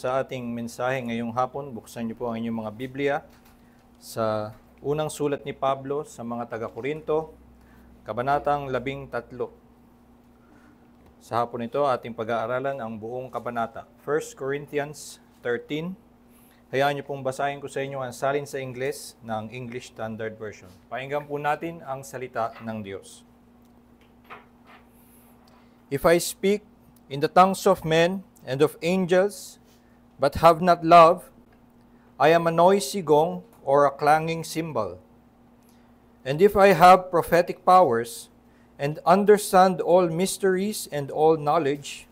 sa ating mensahe ngayong hapon. Buksan niyo po ang inyong mga Biblia sa unang sulat ni Pablo sa mga taga-Korinto, Kabanatang 13. Sa hapon ito, ating pag-aaralan ang buong kabanata. 1 Corinthians 13. Hayaan niyo pong basahin ko sa inyo ang salin sa Ingles ng English Standard Version. Pakinggan po natin ang salita ng Diyos. If I speak in the tongues of men and of angels, but have not love, I am a noisy gong or a clanging cymbal. And if I have prophetic powers, and understand all mysteries and all knowledge,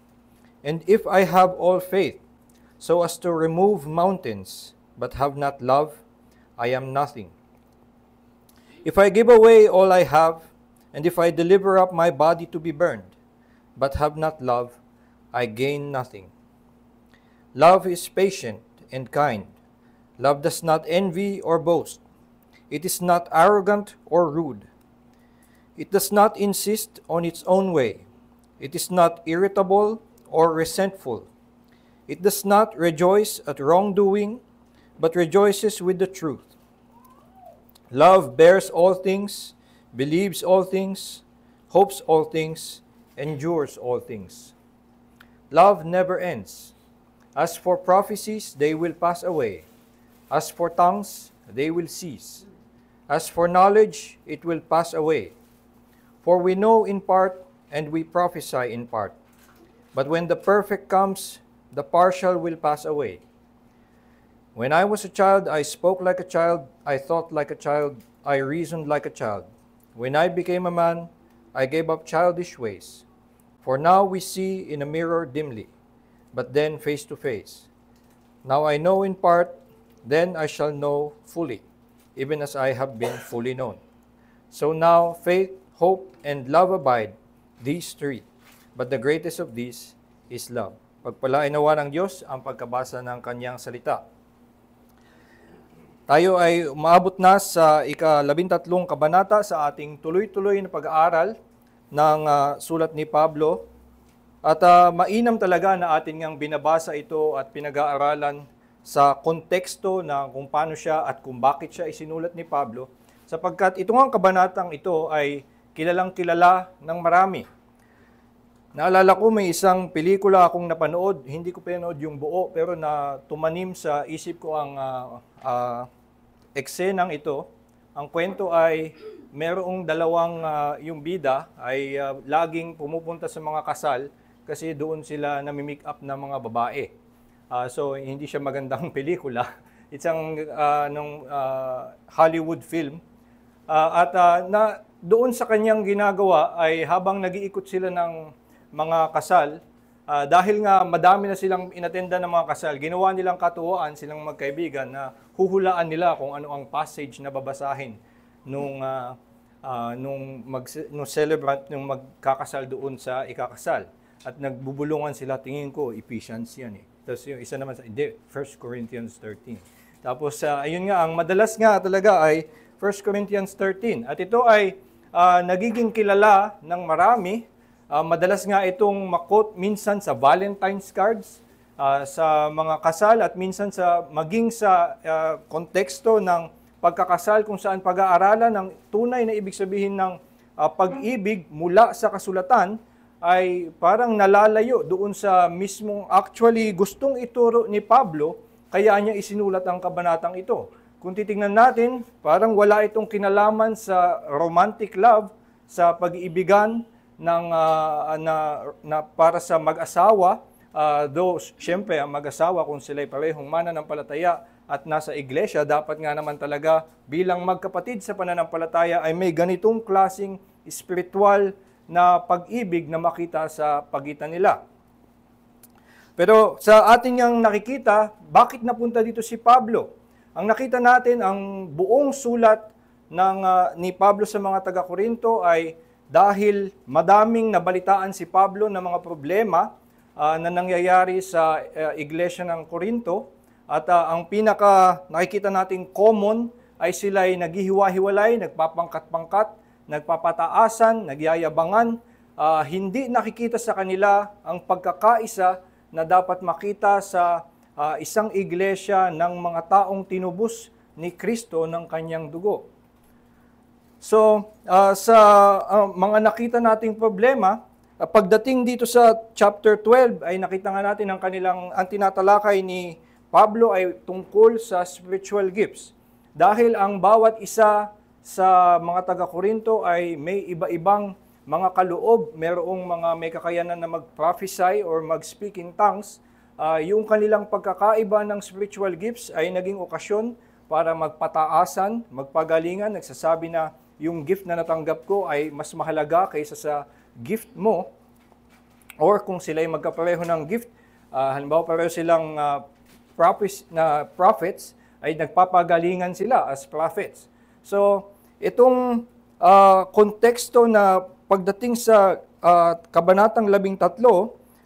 and if I have all faith, so as to remove mountains, but have not love, I am nothing. If I give away all I have, and if I deliver up my body to be burned, but have not love, I gain nothing. Love is patient and kind. Love does not envy or boast. It is not arrogant or rude. It does not insist on its own way. It is not irritable or resentful. It does not rejoice at wrongdoing, but rejoices with the truth. Love bears all things, believes all things, hopes all things, endures all things. Love never ends. As for prophecies, they will pass away. As for tongues, they will cease. As for knowledge, it will pass away. For we know in part, and we prophesy in part. But when the perfect comes, the partial will pass away. When I was a child, I spoke like a child, I thought like a child, I reasoned like a child. When I became a man, I gave up childish ways. For now we see in a mirror dimly, but then face to face. Now I know in part, then I shall know fully, even as I have been fully known. So now faith, hope, and love abide, these three. But the greatest of these is love. Pagpalain nawa ng Diyos ang pagkabasa ng kanyang salita. Tayo ay umaabot na sa ika-13 kabanata sa ating tuloy-tuloy na pag-aaral ng sulat ni Pablo. At mainam talaga na atin ngang binabasa ito at pinag-aaralan sa konteksto na kung paano siya at kung bakit siya isinulat ni Pablo, sapagkat itong kabanatang ito ay kilalang-kilala ng marami. Naalala ko may isang pelikula akong napanood, hindi ko pinanood yung buo, pero na tumanim sa isip ko ang eksenang ito. Ang kwento ay merong dalawang yung bida ay laging pumupunta sa mga kasal kasi doon sila nami-make up ng mga babae. So hindi siya magandang pelikula. It's ang Hollywood film. Na doon sa kanyang ginagawa ay habang nag-iikot sila ng mga kasal, dahil nga madami na silang inatenda ng mga kasal, ginawa nilang katuwaan silang magkaibigan na huhulaan nila kung ano ang passage na babasahin nung celebrant nung magkakasal doon sa ikakasal. At nagbubulungan sila, tingin ko, Ephesians yan eh. Tapos yung isa naman, hindi, 1 Corinthians 13. Tapos, ayun nga, ang madalas nga talaga ay 1 Corinthians 13. At ito ay nagiging kilala ng marami. Madalas nga itong makot minsan sa Valentine's cards, sa mga kasal, at minsan maging sa konteksto ng pagkakasal kung saan pag-aaralan ng tunay na ibig sabihin ng pag-ibig mula sa kasulatan, ay parang nalalayo doon sa mismong actually gustong ituro ni Pablo, kaya niya isinulat ang kabanatang ito. Kung titingnan natin, parang wala itong kinalaman sa romantic love, sa pag-iibigan na para sa mag-asawa, though siyempre ang mag-asawa kung sila'y parehong mananampalataya at nasa iglesia, dapat nga naman talaga bilang magkapatid sa pananampalataya ay may ganitong klaseng spiritual na pag-ibig na makita sa pagitan nila. Pero sa ating yang nakikita, bakit napunta dito si Pablo? Ang nakita natin, ang buong sulat ni Pablo sa mga taga-Korinto ay dahil madaming nabalitaan si Pablo ng mga problema na nangyayari sa iglesia ng Korinto. At ang pinaka nakikita nating common ay sila'y naghihiwa-hiwalay, nagpapangkat-pangkat, nagpapataasan, nagyayabangan, hindi nakikita sa kanila ang pagkakaisa na dapat makita sa isang iglesia ng mga taong tinubos ni Kristo ng kanyang dugo. So, sa mga nakita nating problema, pagdating dito sa chapter 12 ay nakita nga natin ang tinatalakay ni Pablo ay tungkol sa spiritual gifts. Dahil ang bawat isa sa mga taga-Korinto ay may iba-ibang mga kaloob, merong mga may kakayanan na mag-prophesy or mag-speak in tongues, yung kanilang pagkakaiba ng spiritual gifts ay naging okasyon para magpataasan, magpagalingan, nagsasabi na yung gift na natanggap ko ay mas mahalaga kaysa sa gift mo. Or kung sila ay magkapareho ng gift, halimbawa pareho silang prophets, ay nagpapagalingan sila as prophets. So, itong konteksto na pagdating sa Kabanatang 13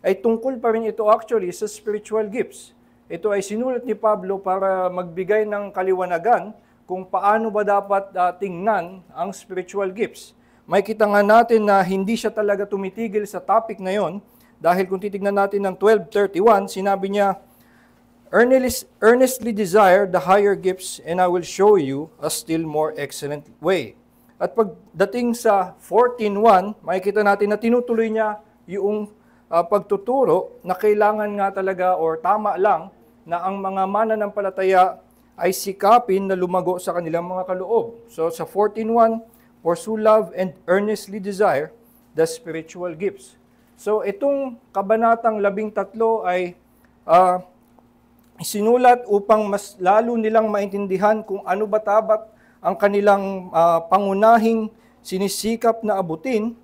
ay tungkol pa rin ito actually sa spiritual gifts. Ito ay sinulat ni Pablo para magbigay ng kaliwanagan kung paano ba dapat tingnan ang spiritual gifts. May kita nga natin na hindi siya talaga tumitigil sa topic na yon dahil kung titignan natin ng 12:31, sinabi niya, earnestly desire the higher gifts and I will show you a still more excellent way. At pagdating sa 14:1, makikita natin na tinutuloy niya yung pagtuturo na kailangan nga talaga or tama lang na ang mga mananampalataya ay sikapin na lumago sa kanilang mga kaloob. So sa 14:1, pursue love and earnestly desire the spiritual gifts. So itong Kabanatang 13 ay sinulat upang mas lalo nilang maintindihan kung ano ba tabat ang kanilang pangunahing sinisikap na abutin.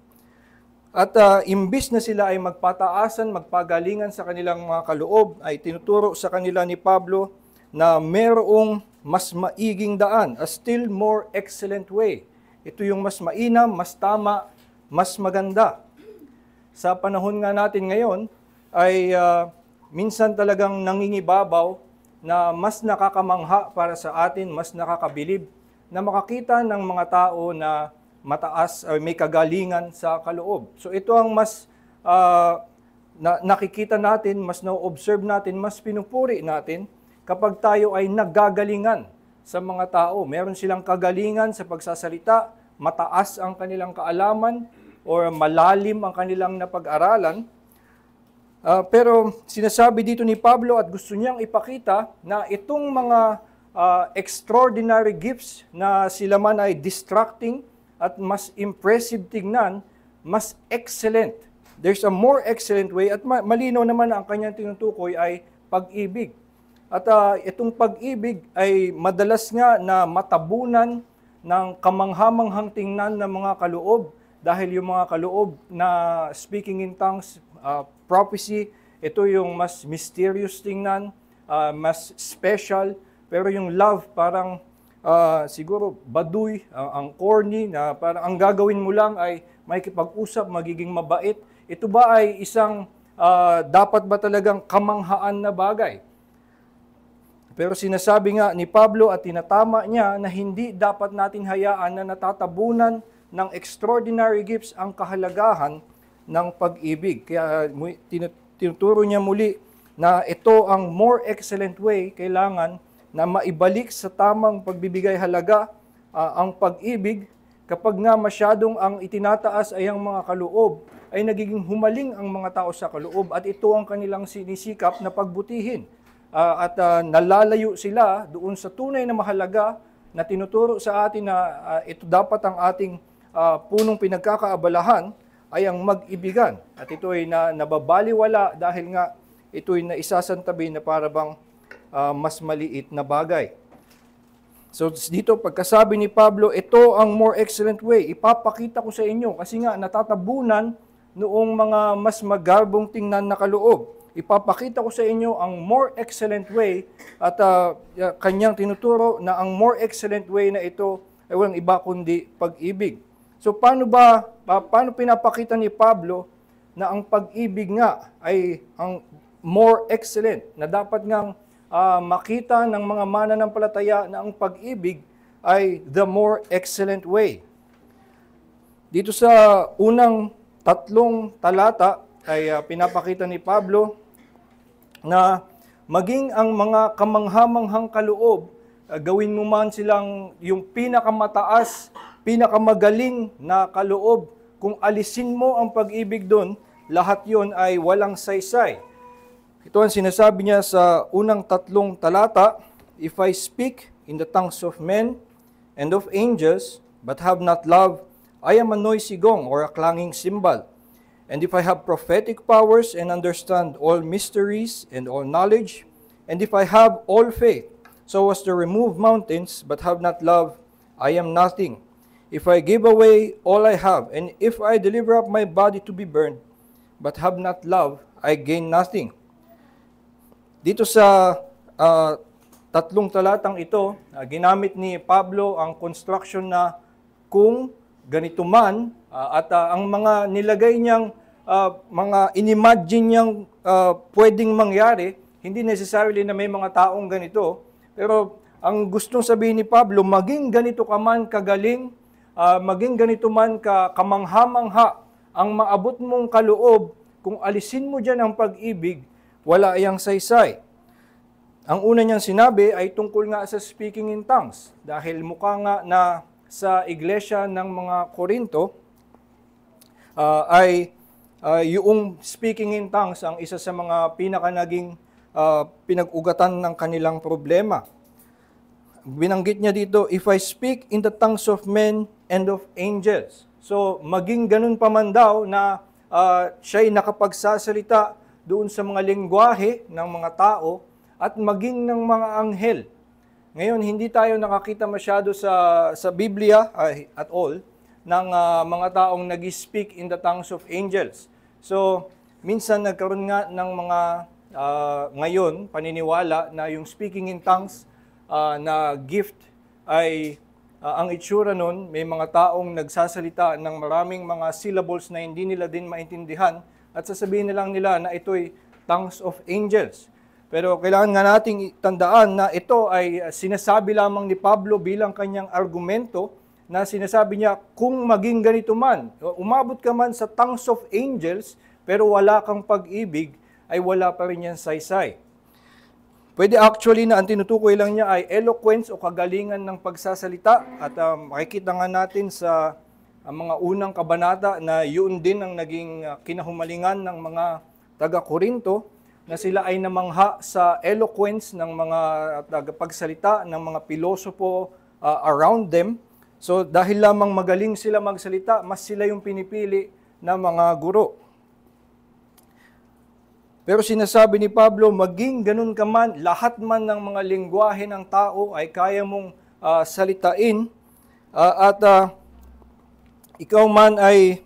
At imbis na sila ay magpataasan, magpagalingan sa kanilang mga kaloob, ay tinuturo sa kanila ni Pablo na mayroong mas maiging daan, a still more excellent way. Ito yung mas mainam, mas tama, mas maganda. Sa panahon nga natin ngayon, ay minsan talagang nangingibabaw na mas nakakamangha para sa atin, mas nakakabilib, na makakita ng mga tao na mataas o may kagalingan sa kaloob. So ito ang mas nakikita natin, mas na-observe natin, mas pinupuri natin kapag tayo ay naggagalingan sa mga tao. Meron silang kagalingan sa pagsasalita, mataas ang kanilang kaalaman or malalim ang kanilang napag-aralan. Pero sinasabi dito ni Pablo at gusto niyang ipakita na itong mga extraordinary gifts na sila man ay distracting at mas impressive tingnan, mas excellent. There's a more excellent way at malinaw naman ang kanyang tinutukoy ay pag-ibig. At itong pag-ibig ay madalas nga na matabunan ng kamanghamanghang tingnan ng mga kaloob dahil yung mga kaloob na speaking in tongues, prophecy, ito yung mas mysterious tingnan, mas special, pero yung love parang siguro baduy, ang corny, na parang ang gagawin mo lang ay makikipag-usap, magiging mabait. Ito ba ay isang dapat ba talagang kamanghaan na bagay? Pero sinasabi nga ni Pablo at tinatama niya na hindi dapat natin hayaan na natatabunan ng extraordinary gifts ang kahalagahan ng pag-ibig. Kaya tinuturo niya muli na ito ang more excellent way, kailangan na maibalik sa tamang pagbibigay halaga ang pag-ibig. Kapag nga masyadong ang itinataas ay ang mga kaloob, ay nagiging humaling ang mga tao sa kaloob at ito ang kanilang sinisikap na pagbutihin. At nalalayo sila doon sa tunay na mahalaga na tinuturo sa atin na ito dapat ang ating punong pinagkakaabalahan ay ang mag-ibigan. At ito ay nababaliwala dahil nga ito ay naisasantabi na para bang mas maliit na bagay. So dito pagkasabi ni Pablo, ito ang more excellent way. Ipapakita ko sa inyo kasi nga natatabunan noong mga mas magarbong tingnan na kaloob. Ipapakita ko sa inyo ang more excellent way at kanyang tinuturo na ang more excellent way na ito ay walang iba kundi pag-ibig. So paano pinapakita ni Pablo na ang pag-ibig nga ay ang more excellent, na dapat ngang makita ng mga mananampalataya na ang pag-ibig ay the more excellent way. Dito sa unang 3 talata ay pinapakita ni Pablo na maging ang mga kamanghamanghang kaloob, gawin mo man silang yung pinakamataas, pinakamagaling na kaloob, kung alisin mo ang pag-ibig doon, lahat yon ay walang saysay. Ito ang sinasabi niya sa unang 3 talata, if I speak in the tongues of men and of angels, but have not love, I am a noisy gong or a clanging cymbal. And if I have prophetic powers and understand all mysteries and all knowledge, and if I have all faith, so as to remove mountains, but have not love, I am nothing. If I give away all I have, and if I deliver up my body to be burned, but have not love, I gain nothing. Dito sa 3 talatang ito, ginamit ni Pablo ang construction na kung ganito man, at ang mga nilagay niyang, mga inimagine niyang pwedeng mangyari, hindi necessarily na may mga taong ganito, pero ang gustong sabihin ni Pablo, maging ganito ka man kagaling, maging ganito man kamangha-mangha, ang maabot mong kaloob, kung alisin mo dyan ang pag-ibig, wala iyang saysay. Ang una niyang sinabi ay tungkol nga sa speaking in tongues. Dahil mukha nga na sa iglesia ng mga Korinto, yung speaking in tongues ang isa sa mga naging pinag-ugatan ng kanilang problema. Binanggit niya dito, if I speak in the tongues of men and of angels. So, maging ganun pa man daw na siya'y nakapagsasalita doon sa mga lengguwahe ng mga tao at maging ng mga anghel. Ngayon, hindi tayo nakakita masyado sa Biblia at all ng mga taong nag-speak in the tongues of angels. So, minsan nagkaroon nga ng mga ngayon paniniwala na yung speaking in tongues na gift ay ang itsura nun, may mga taong nagsasalita ng maraming mga syllables na hindi nila din maintindihan at sasabihin na lang nila na ito'y tongues of angels. Pero kailangan nga nating tandaan na ito ay sinasabi lamang ni Pablo bilang kanyang argumento na sinasabi niya, kung maging ganito man, umabot ka man sa tongues of angels, pero wala kang pag-ibig, ay wala pa rin yan saysay. Pwede actually na ang tinutukoy lang niya ay eloquence o kagalingan ng pagsasalita at makikita nga natin sa mga unang kabanata na yun din ang naging kinahumalingan ng mga taga-Korinto na sila ay namangha sa eloquence ng mga tagapagsalita ng mga pilosopo around them. So dahil lamang magaling sila magsalita, mas sila yung pinipili na mga guro. Pero sinasabi ni Pablo, maging ganun ka man, lahat man ng mga lengguwahe ng tao ay kaya mong salitain at ikaw man ay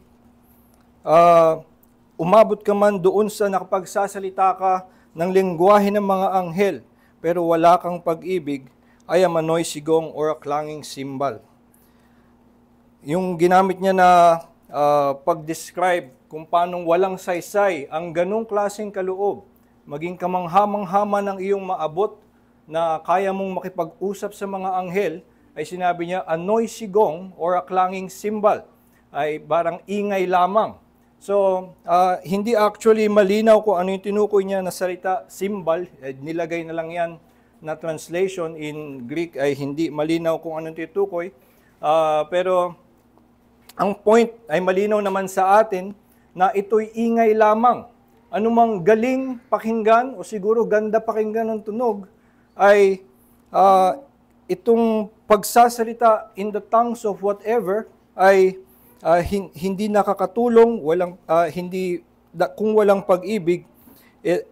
umabot ka man doon sa nakapagsasalita ka ng lengguwahe ng mga anghel, pero wala kang pag-ibig, ay a noisy gong or a clanging cymbal. Yung ginamit niya na pag-describe kung paanong walang saysay ang ganong klaseng kaloob, maging kamangha-manghama ng iyong maabot na kaya mong makipag-usap sa mga anghel, ay sinabi niya, a noisy gong or a clanging cymbal, ay barang ingay lamang. So, hindi actually malinaw kung ano yung tinukoy niya na salita, cymbal, nilagay na lang yan na translation in Greek ay hindi malinaw kung anong tinukoy, pero ang point ay malinaw naman sa atin na ito'y ingay lamang. Anumang galing pakinggan o siguro ganda pakinggan ng tunog ay itong pagsasalita in the tongues of whatever ay hindi nakakatulong, kung walang pag-ibig,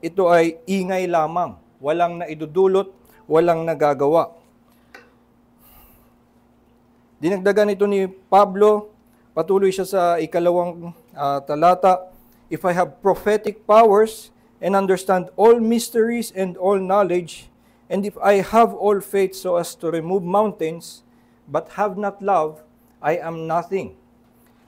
ito ay ingay lamang. Walang naidudulot, walang nagagawa. Dinagdagan ito ni Pablo, patuloy siya sa 2 talata, if I have prophetic powers and understand all mysteries and all knowledge, and if I have all faith so as to remove mountains, but have not love, I am nothing.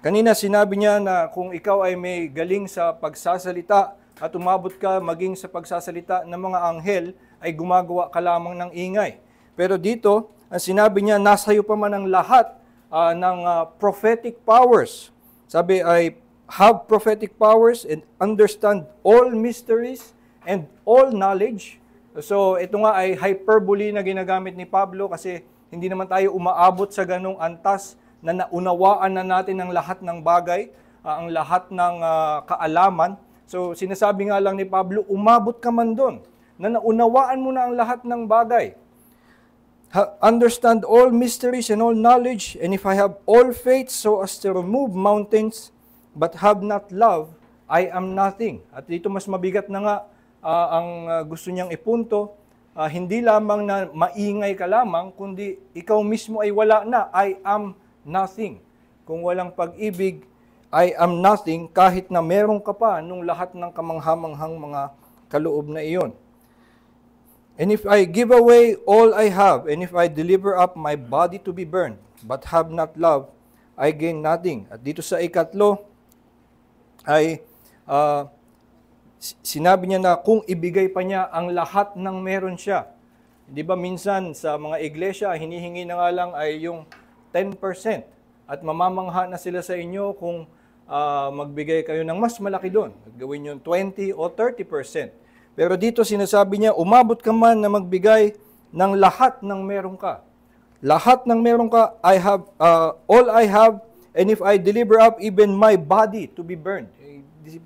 Kanina sinabi niya na kung ikaw ay may galing sa pagsasalita at umabot ka maging sa pagsasalita ng mga anghel, ay gumagawa ka lamang ng ingay. Pero dito, ang sinabi niya, nasa iyo pa man ang lahat ng prophetic powers. Sabi ay, have prophetic powers and understand all mysteries and all knowledge. So ito nga ay hyperbole na ginagamit ni Pablo kasi hindi naman tayo umaabot sa ganong antas na naunawaan na natin ang lahat ng bagay, ang lahat ng kaalaman. So sinasabi nga lang ni Pablo, umabot ka man doon, na naunawaan mo na ang lahat ng bagay. Understand all mysteries and all knowledge, and if I have all faith so as to remove mountains, but have not love, I am nothing. At dito mas mabigat na nga ang gusto niyang ipunto, hindi lamang na maingay ka lamang, kundi ikaw mismo ay wala na, I am nothing. Kung walang pag-ibig, I am nothing, kahit na meron ka pa nung lahat ng kamanghamanghang mga kaloob na iyon. And if I give away all I have, and if I deliver up my body to be burned, but have not love, I gain nothing. At dito sa ikatlo, ay sinabi niya na kung ibigay pa niya ang lahat ng meron siya. Di ba minsan sa mga iglesia, hinihingi na nga lang ay yung 10%. At mamamangha na sila sa inyo kung magbigay kayo ng mas malaki doon. Gawin yung 20 o 30%. Pero dito sinasabi niya, umabot ka man na magbigay ng lahat ng meron ka. Lahat ng meron ka, I have, all I have, and if I deliver up even my body to be burned.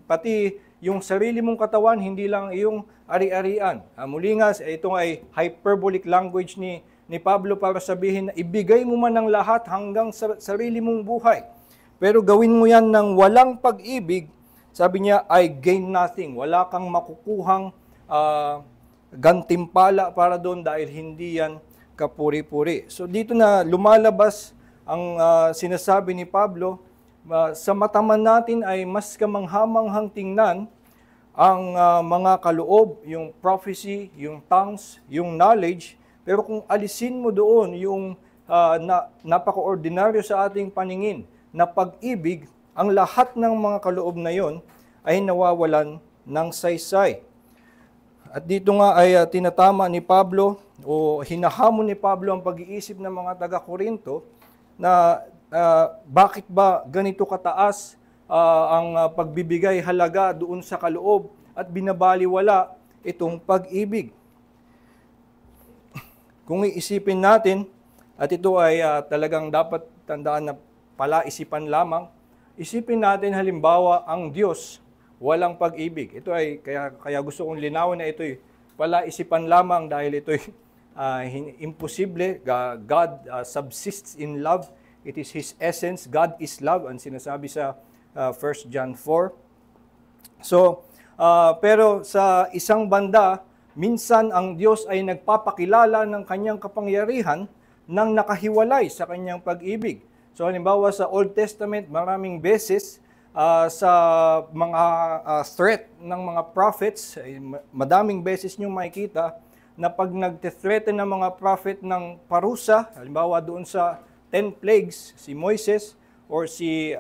Pati yung sarili mong katawan, hindi lang yung ari-arian. Muli nga, ito ay hyperbolic language ni Pablo para sabihin na ibigay mo man ang lahat hanggang sa sarili mong buhay. Pero gawin mo yan ng walang pag-ibig, sabi niya, I gain nothing. Wala kang makukuhang gantimpala para doon dahil hindi yan kapuri-puri. So dito na lumalabas ang sinasabi ni Pablo, sa mata man natin ay mas kamanghamanghang tingnan ang mga kaloob, yung prophecy, yung tongues, yung knowledge, pero kung alisin mo doon yung napaka-ordinaryo sa ating paningin na pag-ibig, ang lahat ng mga kaloob na yon ay nawawalan ng saysay. At dito nga ay tinatama ni Pablo o hinahamon ni Pablo ang pag-iisip ng mga taga-Korinto na bakit ba ganito kataas ang pagbibigay halaga doon sa kaloob at binabaliwala itong pag-ibig. Kung iisipin natin, at ito ay talagang dapat tandaan na palaisipan lamang, isipin natin halimbawa ang Diyos walang pag-ibig. Ito ay kaya gusto kong linawin na ito'y palaisipan lamang dahil ito'y imposible. God subsists in love. It is His essence. God is love, ang sinasabi sa 1 John 4. So, pero sa isang banda, minsan ang Diyos ay nagpapakilala ng kanyang kapangyarihan nang nakahiwalay sa kanyang pag-ibig. So, halimbawa sa Old Testament, maraming beses sa mga threat ng mga prophets, madaming beses nyo makikita na pag nag-threaten ng mga prophet ng parusa, halimbawa doon sa 10 plagues, si Moises or si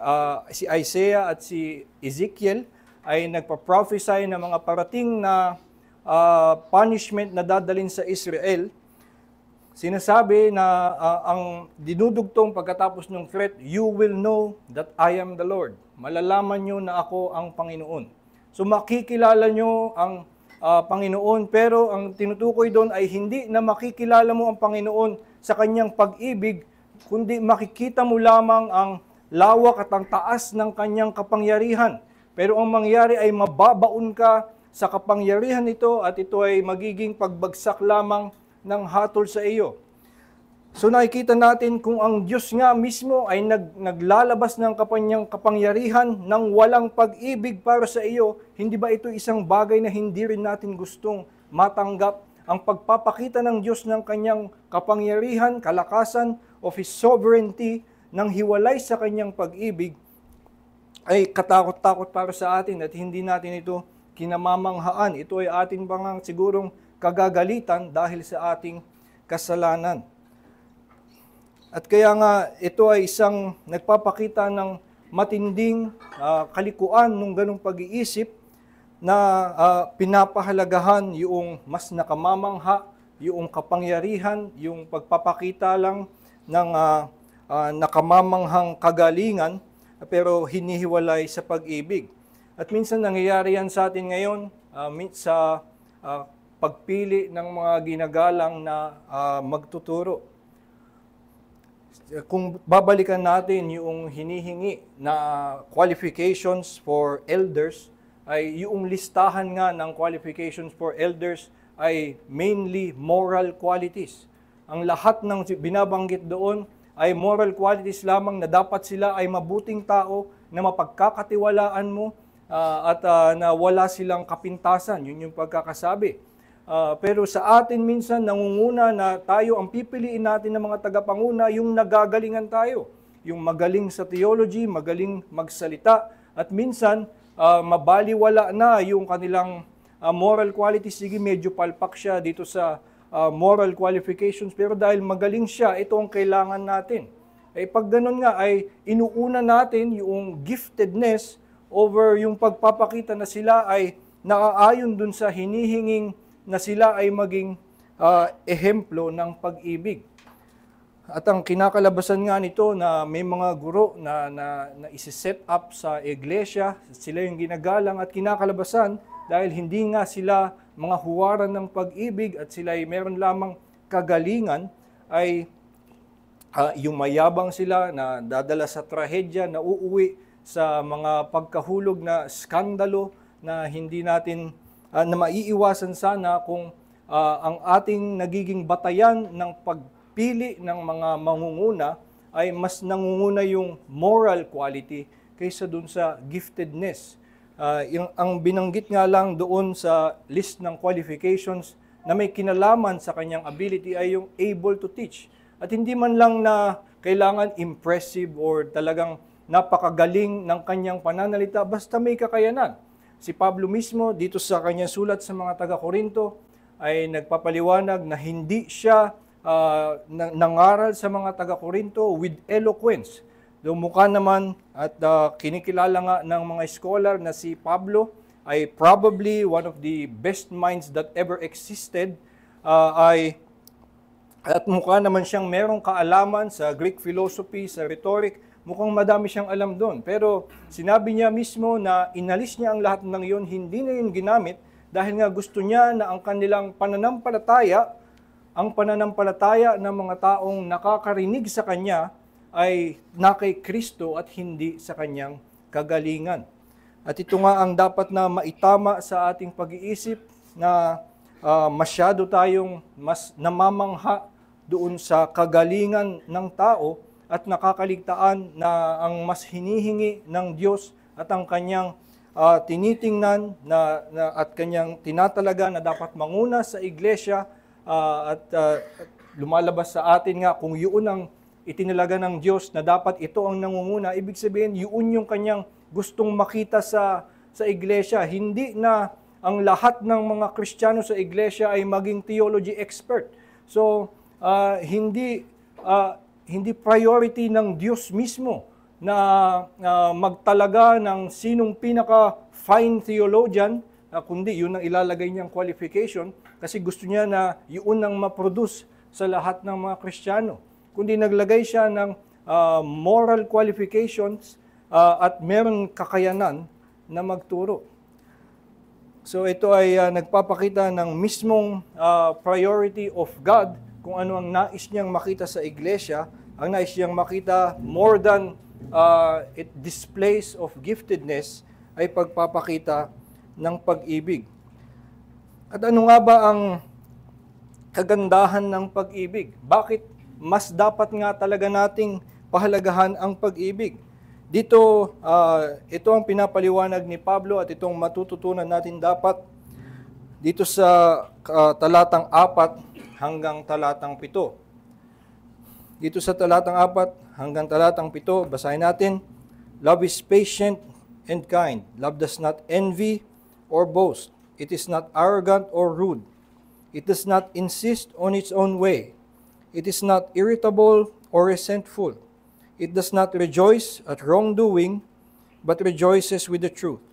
Isaiah at si Ezekiel ay nagpa-prophesy ng mga parating na punishment na dadalhin sa Israel. Sinasabi na ang dinudugtong pagkatapos ng threat, you will know that I am the Lord. Malalaman nyo na ako ang Panginoon. So makikilala nyo ang Panginoon, pero ang tinutukoy doon ay hindi na makikilala mo ang Panginoon sa kanyang pag-ibig, kundi makikita mo lamang ang lawak at ang taas ng kanyang kapangyarihan. Pero ang mangyari ay mababaon ka sa kapangyarihan nito at ito ay magiging pagbagsak lamang ng hatol sa iyo. So nakikita natin kung ang Diyos nga mismo ay naglalabas ng kanyang kapangyarihan ng walang pag-ibig para sa iyo, hindi ba ito isang bagay na hindi rin natin gustong matanggap? Ang pagpapakita ng Diyos ng kanyang kapangyarihan, kalakasan, of His sovereignty, nang hiwalay sa kanyang pag-ibig, ay katakot-takot para sa atin at hindi natin ito kinamamanghaan. Ito ay ating pangang sigurong kagagalitan dahil sa ating kasalanan. At kaya nga, ito ay isang nagpapakita ng matinding kalikuan ng ganong pag-iisip na pinapahalagahan yung mas nakamamangha, yung kapangyarihan, yung pagpapakita lang ng nakamamanghang kagalingan, pero hinihiwalay sa pag-ibig. At minsan nangyayari yan sa atin ngayon, sa pagpili ng mga ginagalang na magtuturo. Kung babalikan natin yung hinihingi na qualifications for elders, ay yung listahan nga ng qualifications for elders ay mainly moral qualities. Ang lahat ng binabanggit doon ay moral qualities lamang, na dapat sila ay mabuting tao, na mapagkakatiwalaan mo, at na wala silang kapintasan. Yun yung pagkakasabi. Pero sa atin minsan nangunguna na tayo, ang pipiliin natin ng mga tagapanguna, yung nagagalingan tayo. Yung magaling sa theology, magaling magsalita, at minsan mabaliwala na yung kanilang moral qualities. Sige, medyo palpak siya dito sa moral qualifications, pero dahil magaling siya, ito ang kailangan natin. Pag ganun nga, ay inuuna natin yung giftedness over yung pagpapakita na sila ay naaayon dun sa hinihinging na sila ay maging ehemplo ng pag-ibig. At ang kinakalabasan nga nito na may mga guro na isi-set up sa iglesia, sila yung ginagalang at kinakalabasan dahil hindi nga sila mga huwaran ng pag-ibig at sila ay meron lamang kagalingan, ay yung mayabang sila na dadala sa trahedya, na uuwi sa mga pagkahulog na skandalo na hindi natin na maiiwasan sana kung ang ating nagiging batayan ng pagpili ng mga mangunguna ay mas nangunguna yung moral quality kaysa dun sa giftedness. Ang binanggit nga lang doon sa list ng qualifications na may kinalaman sa kanyang ability ay yung able to teach. At hindi man lang na kailangan impressive or talagang napakagaling ng kanyang pananalita, basta may kakayanan. Si Pablo mismo, dito sa kanyang sulat sa mga taga-Korinto, ay nagpapaliwanag na hindi siya nangaral sa mga taga-Korinto with eloquence. Mukha naman at kinikilala nga ng mga scholar na si Pablo ay probably one of the best minds that ever existed, at mukha naman siyang merong kaalaman sa Greek philosophy, sa rhetoric. Mukhang madami siyang alam doon. Pero sinabi niya mismo na inalis niya ang lahat ng iyon, hindi na yun ginamit dahil nga gusto niya na ang kanilang pananampalataya, ang pananampalataya ng mga taong nakakarinig sa kanya ay na kay Kristo at hindi sa kanyang kagalingan. At ito nga ang dapat na maitama sa ating pag-iisip, na masyado tayong mas namamangha doon sa kagalingan ng tao at nakakaligtaan na ang mas hinihingi ng Diyos at ang kanyang tinitingnan at kanyang tinatalaga na dapat manguna sa iglesia, at lumalabas sa atin nga kung yun ang itinalaga ng Diyos na dapat ito ang nangunguna, ibig sabihin yun yung kanyang gustong makita sa iglesia. Hindi na ang lahat ng mga Kristiyano sa iglesia ay maging theology expert. So, hindi priority ng Diyos mismo na magtalaga ng sinong pinaka-fine theologian, kundi yun ang ilalagay niyang qualification, kasi gusto niya na yun ang ma-produce sa lahat ng mga Kristiyano. Kundi naglagay siya ng moral qualifications at meron kakayanan na magturo. So ito ay nagpapakita ng mismong priority of God kung ano ang nais niyang makita sa iglesia. Ang nais niyang makita more than it displays of giftedness ay pagpapakita ng pag-ibig. At ano nga ba ang kagandahan ng pag-ibig? Bakit mas dapat nga talaga nating pahalagahan ang pag-ibig? Dito, ito ang pinapaliwanag ni Pablo at itong matututunan natin dapat dito sa talatang 4 hanggang talatang 7. Dito sa talatang 4 hanggang talatang 7, basahin natin. Love is patient and kind. Love does not envy or boast. It is not arrogant or rude. It does not insist on its own way. It is not irritable or resentful. It does not rejoice at wrongdoing, but rejoices with the truth.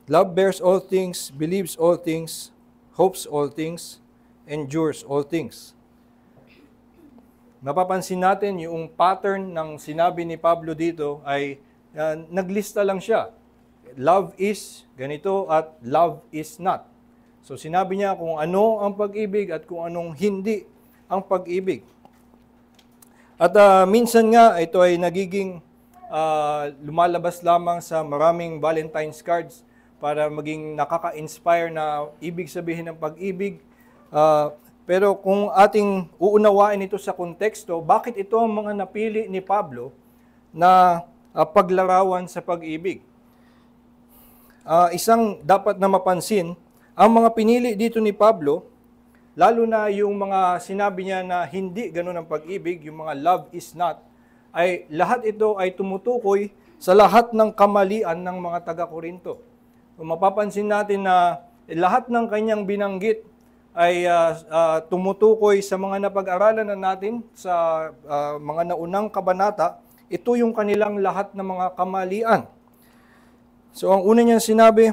Love bears all things, believes all things, hopes all things, endures all things. Mapapansin natin yung pattern ng sinabi ni Pablo dito ay naglista lang siya. Love is ganito at love is not. So sinabi niya kung ano ang pag-ibig at kung anong hindi ang pag-ibig. At minsan nga ito ay nagiging lumalabas lamang sa maraming Valentine's cards para maging nakaka-inspire na ibig sabihin ng pag-ibig. Pero kung ating uunawain ito sa konteksto, bakit ito ang mga napili ni Pablo na paglarawan sa pag-ibig? Isang dapat na mapansin, ang mga pinili dito ni Pablo, lalo na yung mga sinabi niya na hindi ganun ang pag-ibig, yung mga love is not, ay lahat ito ay tumutukoy sa lahat ng kamalian ng mga taga-Korinto. Kung mapapansin natin na lahat ng kanyang binanggit ay tumutukoy sa mga napag-aralan na natin sa mga naunang kabanata, ito yung kanilang lahat ng mga kamalian. So ang una niyang sinabi,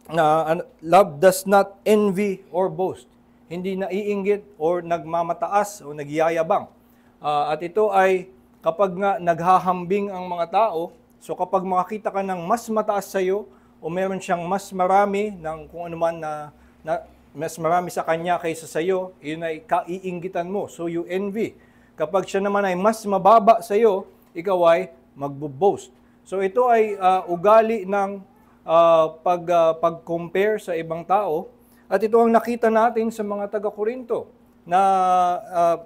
na love does not envy or boast. Hindi naiinggit or nagmamataas o nagyayabang. At ito ay kapag nga naghahambing ang mga tao, so kapag makakita ka ng mas mataas sa iyo o meron siyang mas marami ng kung ano man na mas marami sa kanya kaysa sa iyo, yun ay kaiinggitan mo. So you envy. Kapag siya naman ay mas mababa sa iyo, ikaw ay magbo-boast. So ito ay ugali ng pag-compare sa ibang tao. At ito ang nakita natin sa mga taga-Korinto na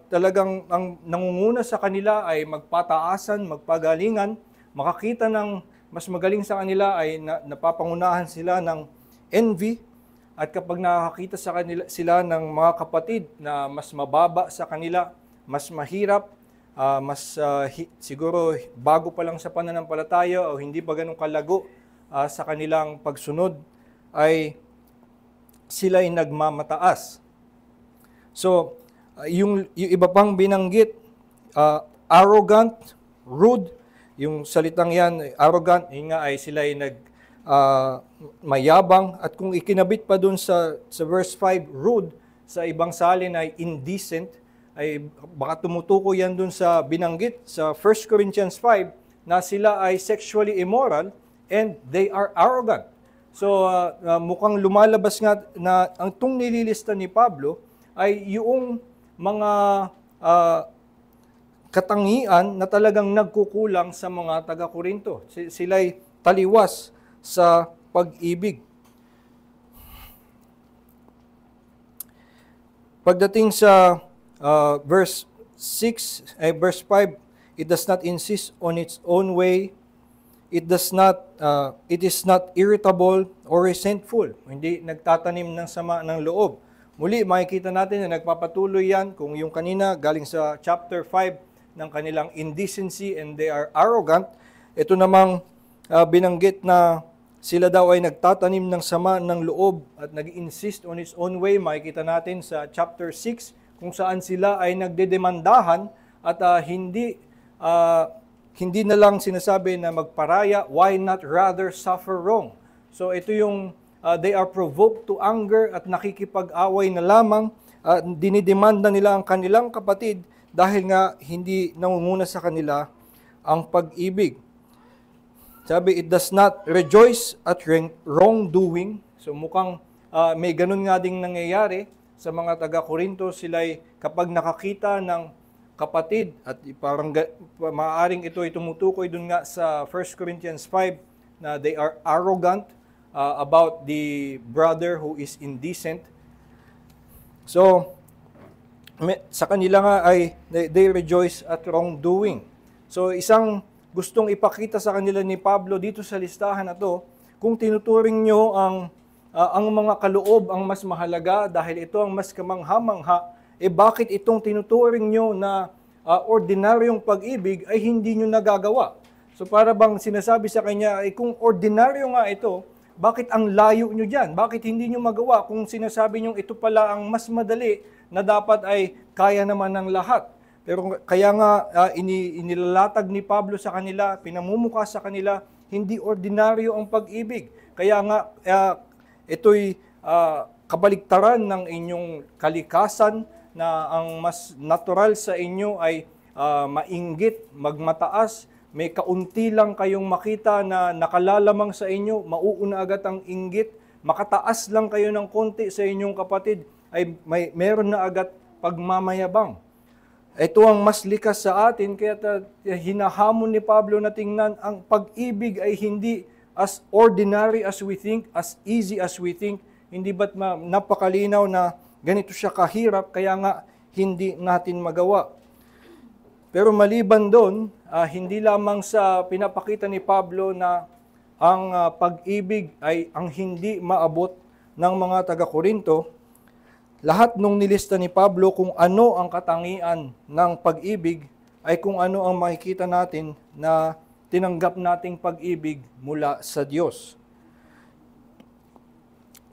talagang ang nangunguna sa kanila ay magpataasan, magpagalingan, makakita ng mas magaling sa kanila ay napapangunahan sila ng envy. At kapag nakakita sa kanila sila ng mga kapatid na mas mababa sa kanila, mas mahirap, siguro bago pa lang sa pananampalataya o hindi pa ganun kalago sa kanilang pagsunod, ay sila'y nagmamataas. So, yung iba pang binanggit, arrogant, rude, yung salitang yan, arrogant, yun nga ay sila'y mayabang. At kung ikinabit pa dun sa verse 5, rude, sa ibang salin ay indecent, ay baka tumutukoy yan dun sa binanggit sa 1 Corinthians 5 na sila ay sexually immoral and they are arrogant. So mukhang lumalabas nga na ang itong nililista ni Pablo ay yung mga katangian na talagang nagkukulang sa mga taga-Korinto. Sila'y taliwas sa pag-ibig. Pagdating sa verse 6, verse 5, it does not insist on its own way. It is not irritable or resentful. Hindi nagtatanim ng sama ng loob. Muli, makikita natin na nagpapatuloy yan kung yung kanina galing sa chapter 5 ng kanilang indecency and they are arrogant. Ito namang binanggit na sila daw ay nagtatanim ng sama ng loob at nag-insist on its own way. Makikita natin sa chapter 6 kung saan sila ay nagdedemandahan at hindi na lang sinasabi na magparaya, why not rather suffer wrong? So ito yung they are provoked to anger at nakikipag-away na lamang, dinidemanda nila ang kanilang kapatid dahil nga hindi nangunguna sa kanila ang pag-ibig. Sabi, it does not rejoice at wrongdoing. So mukhang may ganun nga ding nangyayari sa mga taga-Korinto. Sila'y kapag nakakita ng kapatid, at parang maaaring ito ay tumutukoy dun nga sa 1 Corinthians 5 na they are arrogant about the brother who is indecent. So, sa kanila nga ay they rejoice at wrongdoing. So, isang gustong ipakita sa kanila ni Pablo dito sa listahan na to, kung tinuturing nyo ang mga kaloob ang mas mahalaga dahil ito ang mas kamangha-mangha, bakit itong tinuturing nyo na ordinaryong pag-ibig ay hindi nyo nagagawa? So para bang sinasabi sa kanya, kung ordinaryo nga ito, bakit ang layo nyo dyan? Bakit hindi nyo magawa kung sinasabi nyo ito pala ang mas madali na dapat ay kaya naman ng lahat? Pero kaya nga inilalatag ni Pablo sa kanila, pinamumukha sa kanila, hindi ordinaryo ang pag-ibig. Kaya nga ito'y kabaligtaran ng inyong kalikasan, na ang mas natural sa inyo ay mainggit, magmataas, may kaunti lang kayong makita na nakalalamang sa inyo, mauuna agad ang inggit, makataas lang kayo ng konti sa inyong kapatid, ay meron na agad pagmamayabang. Ito ang mas likas sa atin, kaya hinahamon ni Pablo na tingnan ang pag-ibig ay hindi as ordinary as we think, as easy as we think. Hindi ba't napakalinaw na ganito siya kahirap, kaya nga hindi natin magawa. Pero maliban doon, hindi lamang sa pinapakita ni Pablo na ang pag-ibig ay ang hindi maabot ng mga taga-Korinto, lahat nung nilista ni Pablo kung ano ang katangian ng pag-ibig ay kung ano ang makikita natin na tinanggap nating pag-ibig mula sa Diyos.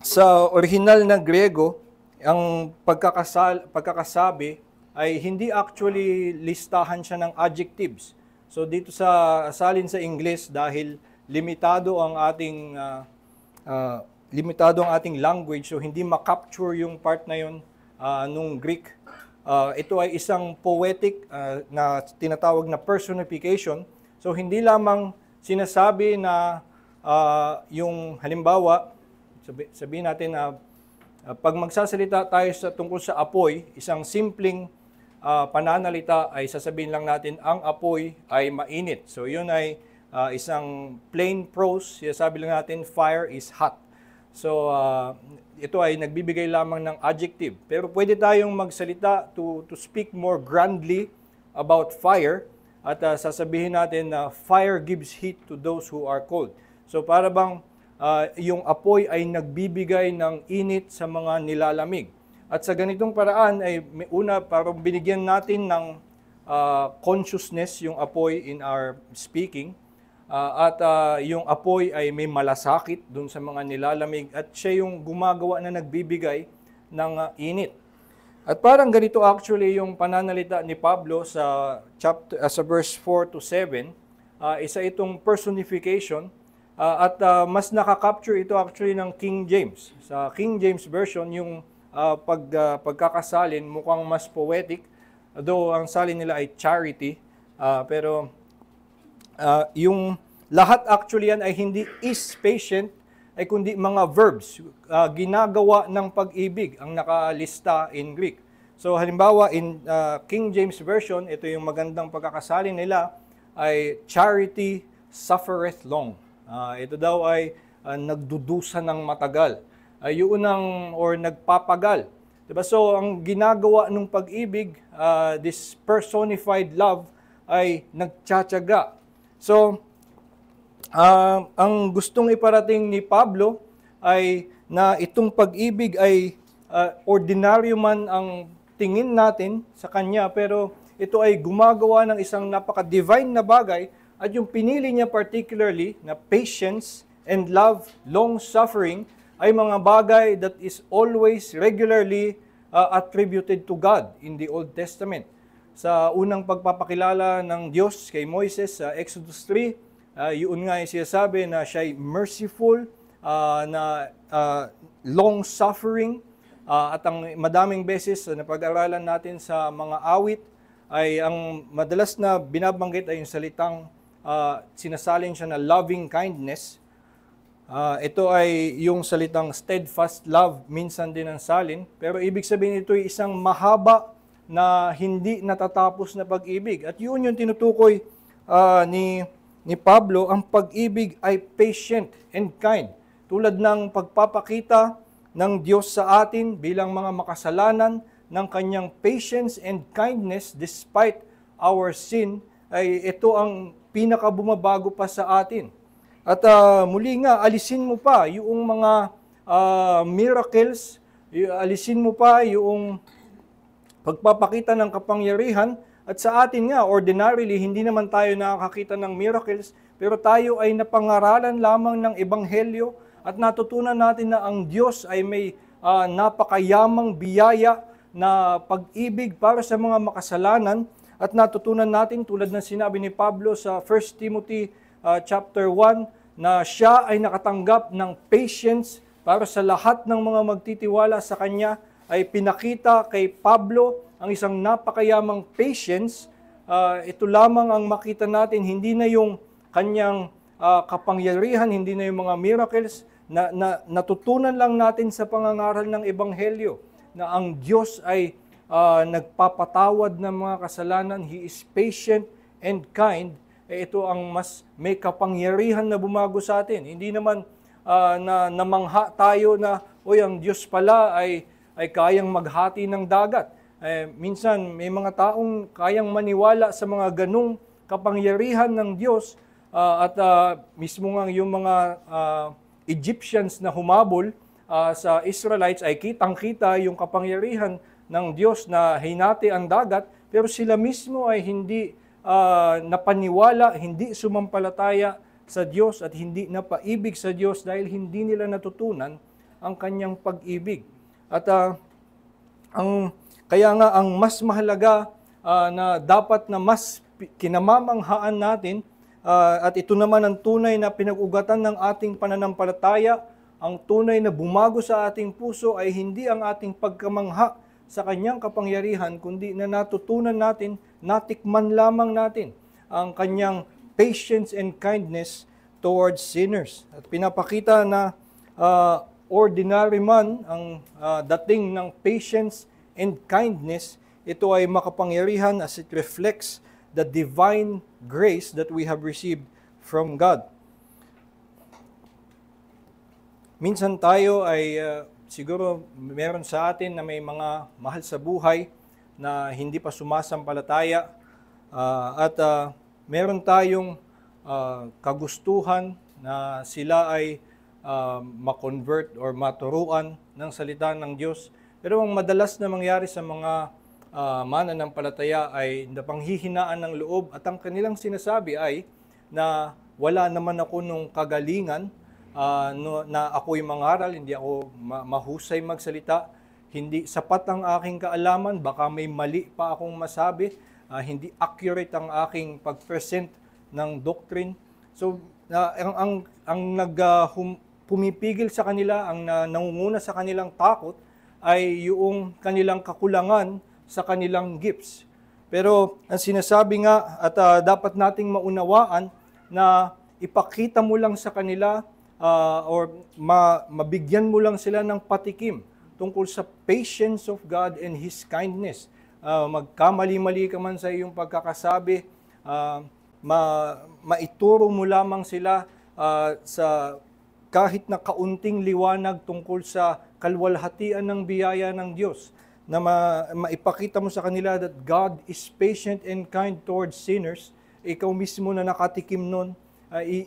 Sa orihinal na Griego, ang pagkakasabi ay hindi actually listahan siya ng adjectives. So dito sa salin sa English, dahil limitado ang ating language, so hindi makapture yung part na yun nung Greek. Ito ay isang poetic na tinatawag na personification. So hindi lamang sinasabi na yung halimbawa, sabihin natin na pag magsasalita tayo tungkol sa apoy, isang simpleng pananalita ay sasabihin lang natin ang apoy ay mainit. So yun ay isang plain prose, sabi lang natin fire is hot. So, ito ay nagbibigay lamang ng adjective. Pero pwede tayong magsalita to speak more grandly about fire at sasabihin natin na fire gives heat to those who are cold. So, para bang yung apoy ay nagbibigay ng init sa mga nilalamig. At sa ganitong paraan ay parang binigyan natin ng consciousness yung apoy in our speaking. Yung apoy ay may malasakit dun sa mga nilalamig at siya yung gumagawa na nagbibigay ng init. At parang ganito actually yung pananalita ni Pablo sa verse 4 to 7. Isa itong personification at mas nakakapture ito actually ng King James. Sa King James Version, yung pagkakasalin mukhang mas poetic, though ang salin nila ay charity, pero yung lahat actually yan ay hindi is patient, ay kundi mga verbs, ginagawa ng pag-ibig ang nakalista in Greek. So halimbawa in King James Version, ito yung magandang pagkakasalin nila, ay charity suffereth long. Ito daw ay nagdudusa ng matagal. Yun or nagpapagal. Diba? So ang ginagawa ng pag-ibig, this personified love, ay nagtsatsaga. So, ang gustong iparating ni Pablo ay na itong pag-ibig ay ordinaryo man ang tingin natin sa kanya, pero ito ay gumagawa ng isang napaka-divine na bagay, at yung pinili niya particularly na patience and love, long-suffering, ay mga bagay that is always regularly attributed to God in the Old Testament. Sa unang pagpapakilala ng Diyos kay Moises sa Exodus 3, yun nga yung sinasabi na siya'y merciful, na long-suffering, at ang madaming beses na pag-aralan natin sa mga awit, ay ang madalas na binabanggit ay yung salitang sinasalin siya na loving kindness. Ito ay yung salitang steadfast love, minsan din ang salin, pero ibig sabihin ito ay isang mahaba na hindi natatapos na pag-ibig. At yun yung tinutukoy ni Pablo, ang pag-ibig ay patient and kind. Tulad ng pagpapakita ng Diyos sa atin bilang mga makasalanan ng kanyang patience and kindness despite our sin, ay ito ang pinakabumabago pa sa atin. At muli nga, alisin mo pa yung mga miracles, alisin mo pa yung pagpapakita ng kapangyarihan, at sa atin nga, ordinarily, hindi naman tayo nakakakita ng miracles, pero tayo ay napangaralan lamang ng Ebanghelyo at natutunan natin na ang Diyos ay may napakayamang biyaya na pag-ibig para sa mga makasalanan, at natutunan natin tulad ng sinabi ni Pablo sa 1 Timothy chapter 1 na siya ay nakatanggap ng patience para sa lahat ng mga magtitiwala sa Kanya, ay pinakita kay Pablo ang isang napakayamang patience. Ito lamang ang makita natin, hindi na yung kanyang kapangyarihan, hindi na yung mga miracles, natutunan lang natin sa pangangaral ng Ebanghelyo na ang Diyos ay nagpapatawad ng mga kasalanan. He is patient and kind. Ito ang mas may kapangyarihan na bumago sa atin. Hindi naman na namangha tayo na, ang Diyos pala ay kayang maghati ng dagat. Minsan, may mga taong kayang maniwala sa mga ganung kapangyarihan ng Diyos at mismo nga yung mga Egyptians na humabol sa Israelites ay kitang-kita yung kapangyarihan ng Diyos na hinati ang dagat, pero sila mismo ay hindi napaniwala, hindi sumampalataya sa Diyos at hindi napaibig sa Diyos dahil hindi nila natutunan ang kanyang pag-ibig. At kaya nga ang mas mahalaga na dapat na mas kinamamanghaan natin at ito naman ang tunay na pinag-ugatan ng ating pananampalataya, ang tunay na bumago sa ating puso ay hindi ang ating pagkamangha sa kanyang kapangyarihan, kundi na natutunan natin, natikman lamang natin ang kanyang patience and kindness towards sinners. At pinapakita na ordinary man ang dating ng patience and kindness, ito ay makapangyarihan as it reflects the divine grace that we have received from God. Minsan tayo ay siguro meron sa atin na may mga mahal sa buhay na hindi pa sumasampalataya at meron tayong kagustuhan na sila ay ma-convert or maturuan ng salita ng Diyos. Pero ang madalas na mangyari sa mga mananampalataya ay napanghihinaan ng loob at ang kanilang sinasabi ay na wala naman ako nung kagalingan na ako'y mangaral, hindi ako mahusay magsalita, hindi sapat ang aking kaalaman, baka may mali pa akong masabi, hindi accurate ang aking pag-present ng doctrine. So, pumipigil sa kanila, ang nangunguna sa kanilang takot ay yung kanilang kakulangan sa kanilang gifts. Pero ang sinasabi nga at dapat nating maunawaan na ipakita mo lang sa kanila or mabigyan mo lang sila ng patikim tungkol sa patience of God and His kindness. Magkamali-mali ka man sa iyong pagkakasabi, maituro mo lamang sila sa kahit na kaunting liwanag tungkol sa kalwalhatian ng biyaya ng Diyos, na maipakita mo sa kanila that God is patient and kind towards sinners. Ikaw mismo na nakatikim nun,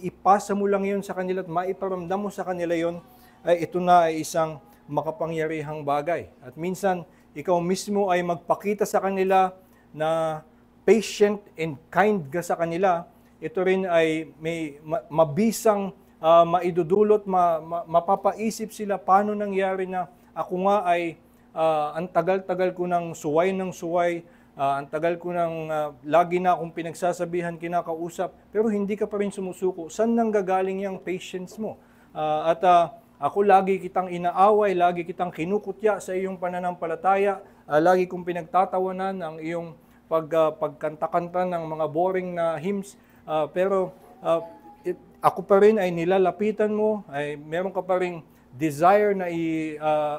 ipasa mo lang yun sa kanila at maiparamdam mo sa kanila yun, ito na ay isang makapangyarihang bagay. At minsan, ikaw mismo ay magpakita sa kanila na patient and kind ka sa kanila. Ito rin ay may mabisang maidudulot, mapapaisip sila paano nangyari na ako nga ay ang tagal-tagal ko ng suway, ang tagal ko ng lagi na akong pinagsasabihan, kinakausap, pero hindi ka pa rin sumusuko. Saan nang gagaling yung patience mo? Ako lagi kitang inaaway, lagi kitang kinukutya sa iyong pananampalataya, lagi kong pinagtatawanan ang iyong pagkanta-kanta ng mga boring na hymns, pero ako pa rin ay nilalapitan mo, ay meron ka pa rin desire na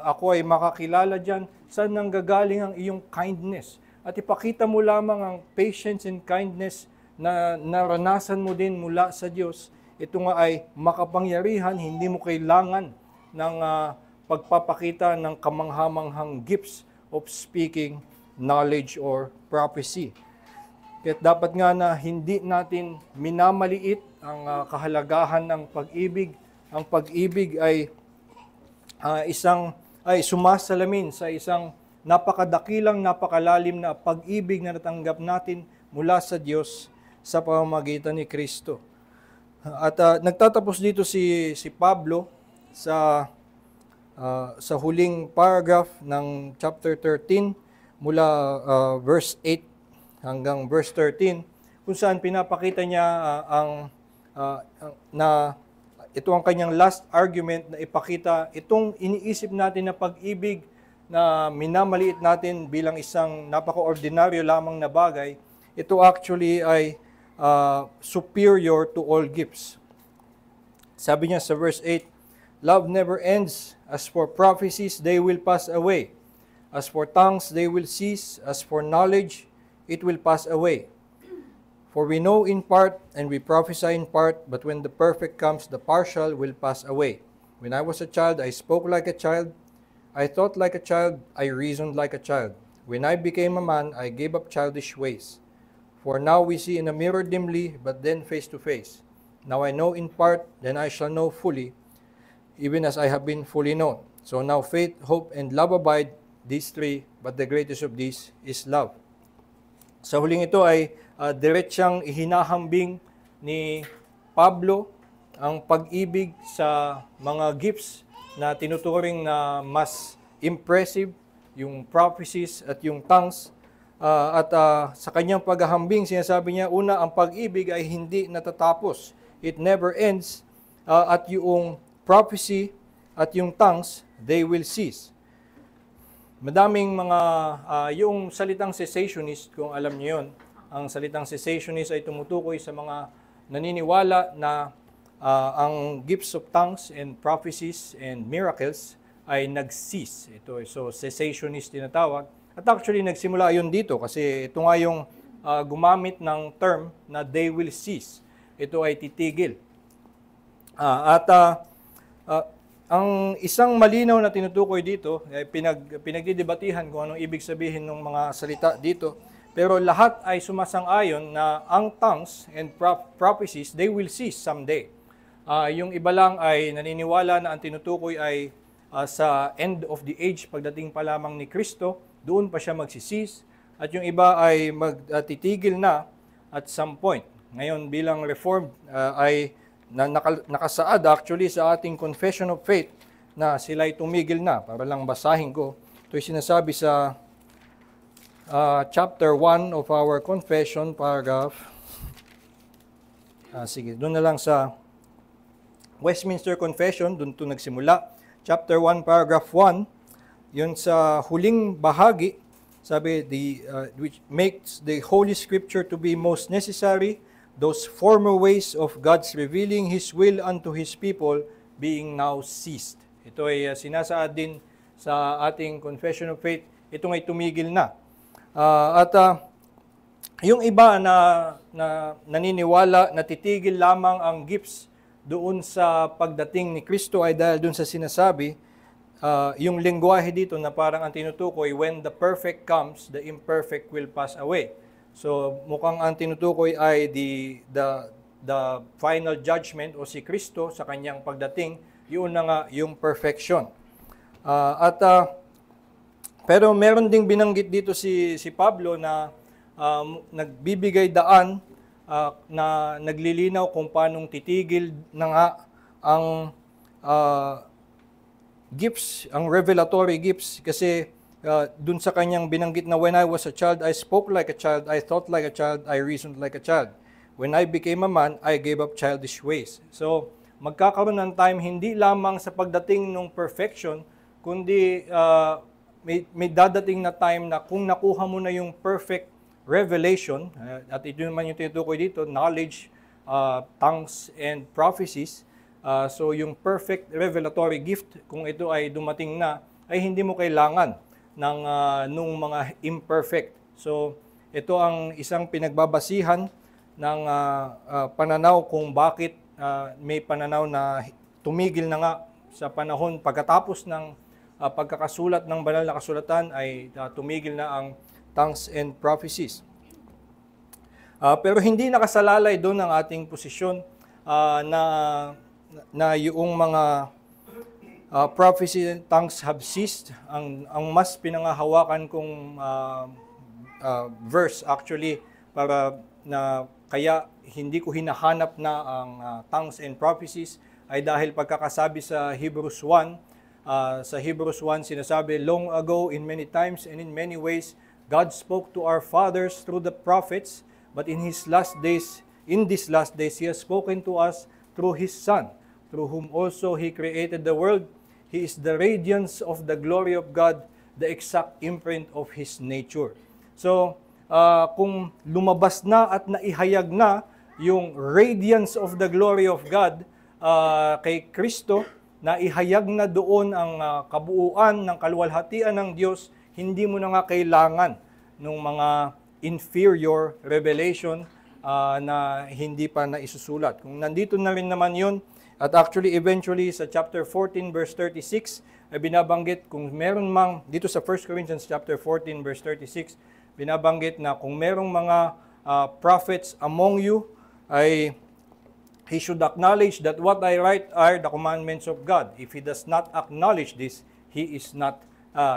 ako ay makakilala dyan. Saan nang gagaling ang iyong kindness? At ipakita mo lamang ang patience and kindness na naranasan mo din mula sa Diyos. Ito nga ay makapangyarihan, hindi mo kailangan ng pagpapakita ng kamanghamanghang gifts of speaking, knowledge, or prophecy. Kaya dapat nga na hindi natin minamaliit ang kahalagahan ng pag-ibig. Ang pag-ibig ay sumasalamin sa isang napakadakilang, napakalalim na pag-ibig na natanggap natin mula sa Diyos sa pamamagitan ni Kristo. At nagtatapos dito si Pablo sa huling paragraph ng chapter 13 mula verse 8 hanggang verse 13, kung saan pinapakita niya na ito ang kanyang last argument na ipakita itong iniisip natin na pag-ibig na minamaliit natin bilang isang napaka-ordinaryo lamang na bagay, ito actually ay superior to all gifts. Sabi niya sa verse 8, love never ends. As for prophecies, they will pass away. As for tongues, they will cease. As for knowledge, it will pass away. For we know in part, and we prophesy in part, but when the perfect comes, the partial will pass away. When I was a child, I spoke like a child, I thought like a child, I reasoned like a child. When I became a man, I gave up childish ways. For now we see in a mirror dimly, but then face to face. Now I know in part, then I shall know fully, even as I have been fully known. So now faith, hope, and love abide, these three, but the greatest of these is love. Sa huling ito ay diretsang ihinahambing ni Pablo ang pag-ibig sa mga gifts na tinuturing na mas impressive, yung prophecies at yung tongues. Sa kanyang paghahambing, sinasabi niya, una, ang pag-ibig ay hindi natatapos. It never ends. At yung prophecy at yung tongues, they will cease. Madaming mga, yung salitang cessationist, kung alam niyo yun, ang salitang cessationist ay tumutukoy sa mga naniniwala na ang gifts of tongues and prophecies and miracles ay nag-cease. So cessationist tinatawag. At actually, nagsimula yun dito kasi ito nga yung gumamit ng term na they will cease. Ito ay titigil. Ang isang malinaw na tinutukoy dito, pinagdidebatihan kung anong ibig sabihin ng mga salita dito, pero lahat ay sumasang-ayon na ang tongues and prophecies, they will cease someday. Yung iba lang ay naniniwala na ang tinutukoy ay sa end of the age, pagdating pa lamang ni Kristo, doon pa siya magsisis, at yung iba ay magtitigil na at some point. Ngayon, bilang Reformed ay nakasaad actually sa ating Confession of Faith na sila ay tumigil na. Para lang basahin ko. Ito ay sinasabi sa chapter 1 of our confession, paragraph. Sige, doon na lang sa Westminster Confession, doon ito nagsimula. Chapter 1, paragraph 1, yun sa huling bahagi, sabi, which makes the Holy Scripture to be most necessary, those former ways of God's revealing His will unto His people being now ceased. Ito ay sinasaad din sa ating Confession of Faith, itong ay tumigil na. Yung iba na naniniwala na titigil lamang ang gifts doon sa pagdating ni Kristo ay dahil doon sa sinasabi, yung lengguwahe dito na parang ang tinutukoy, when the perfect comes, the imperfect will pass away. So mukhang ang tinutukoy ay the final judgment o si Kristo sa kanyang pagdating, yun na nga yung perfection. Pero meron ding binanggit dito si Pablo na nagbibigay daan na naglilinaw kung paanong titigil na nga ang gifts, ang revelatory gifts, kasi dun sa kanyang binanggit na when I was a child, I spoke like a child, I thought like a child, I reasoned like a child. When I became a man, I gave up childish ways. So, magkakaroon ng time hindi lamang sa pagdating ng perfection, kundi may dadating na time na kung nakuha mo na yung perfect revelation, at ito naman yung tinutukoy dito, knowledge, tongues, and prophecies. So, yung perfect revelatory gift, kung ito ay dumating na, ay hindi mo kailangan nung mga imperfect. So, ito ang isang pinagbabasihan ng pananaw kung bakit may pananaw na tumigil na nga sa panahon pagkatapos ng pagkakasulat ng banal na kasulatan ay tumigil na ang tongues and prophecies. Pero hindi nakasalalay doon ang ating posisyon na yung mga prophecy and tongues have ceased. Ang mas pinangahawakan kong verse actually para na kaya hindi ko hinahanap na ang tongues and prophecies ay dahil pagkakasabi sa Hebrews 1. Sa Hebrews 1 sinasabi, long ago in many times and in many ways God spoke to our fathers through the prophets, but in these last days He has spoken to us through His Son, through whom also He created the world. He is the radiance of the glory of God, the exact imprint of His nature. So, kung lumabas na at naihayag na yung radiance of the glory of God kay Kristo, na ihayag na doon ang kabuuan ng kaluwalhatian ng Diyos, hindi mo na nga kailangan ng mga inferior revelation na hindi pa naisusulat. Kung nandito na rin naman yun, at actually eventually sa chapter 14 verse 36, ay binabanggit kung meron mang, dito sa 1 Corinthians chapter 14 verse 36, binabanggit na kung merong mga prophets among you, ay he should acknowledge that what I write are the commandments of God. If he does not acknowledge this, he is not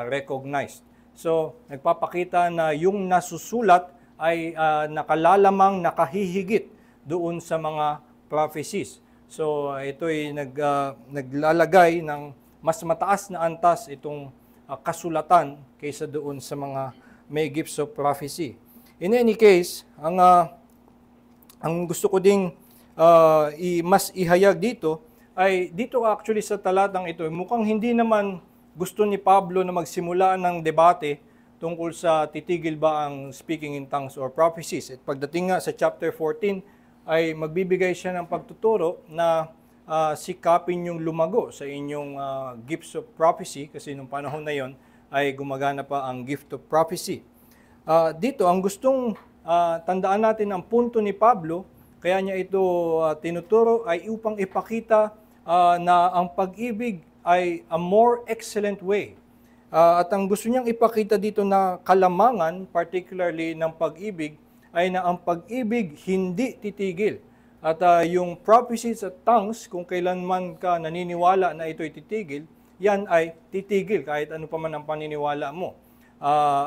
recognized. So, nagpapakita na yung nasusulat ay nakalalamang, nakahihigit doon sa mga prophecies. So, ito ay naglalagay ng mas mataas na antas itong kasulatan kaysa doon sa mga may gifts of prophecy. In any case, ang gusto ko ding mas ihayag dito ay dito actually sa talatang ito, mukhang hindi naman gusto ni Pablo na magsimula ng debate tungkol sa titigil ba ang speaking in tongues or prophecies. At pagdating nga sa chapter 14 ay magbibigay siya ng pagtuturo na sikapin yung lumago sa inyong gifts of prophecy kasi nung panahon na yon ay gumagana pa ang gift of prophecy. Dito, ang gustong tandaan natin ang punto ni Pablo, kaya niya ito tinuturo ay upang ipakita na ang pag-ibig ay a more excellent way. At ang gusto niyang ipakita dito na kalamangan, particularly ng pag-ibig, ay na ang pag-ibig hindi titigil. At yung prophecies at tongues, kung kailanman ka naniniwala na ito'y titigil, yan ay titigil kahit ano pa man ang paniniwala mo.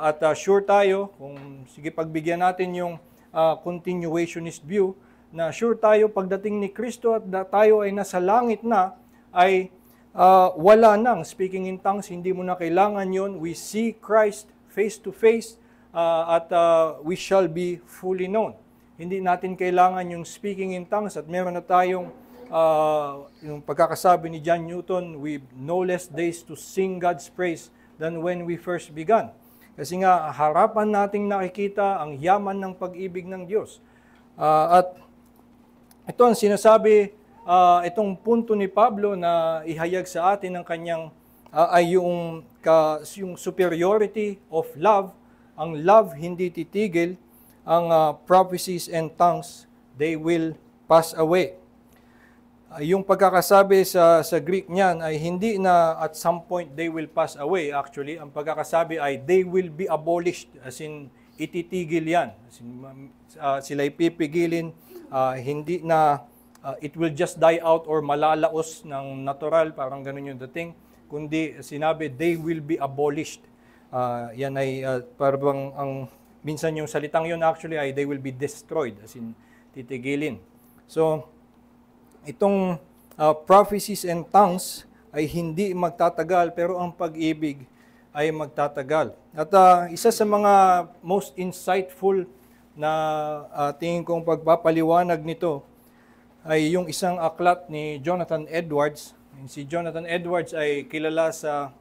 At sure tayo, kung sige pagbigyan natin yung continuationist view, na sure tayo pagdating ni Kristo at tayo ay nasa langit na, ay wala nang speaking in tongues, hindi mo na kailangan yon. We see Christ face to face at we shall be fully known. Hindi natin kailangan yung speaking in tongues at meron na tayong yung pagkakasabi ni John Newton, we no less days to sing God's praise than when we first began. Kasi nga, harapan nating nakikita ang yaman ng pag-ibig ng Diyos. At ito ang sinasabi, itong punto ni Pablo na ihayag sa atin ng kanyang ay yung superiority of love. Ang love hindi titigil, ang prophecies and tongues, they will pass away. Yung pagkakasabi sa Greek niyan ay hindi na at some point they will pass away. Actually, ang pagkakasabi ay they will be abolished, as in ititigil yan. As in, sila ipipigilin, hindi na it will just die out or malalaos ng natural, parang ganun yung dating, kundi sinabi they will be abolished. Yan ay parang minsan yung salitang yun actually ay they will be destroyed, as in titigilin. So, itong prophecies and tongues ay hindi magtatagal, pero ang pag-ibig ay magtatagal. At isa sa mga most insightful na tingin kong pagpapaliwanag nito ay yung isang aklat ni Jonathan Edwards. Si Jonathan Edwards ay kilala sa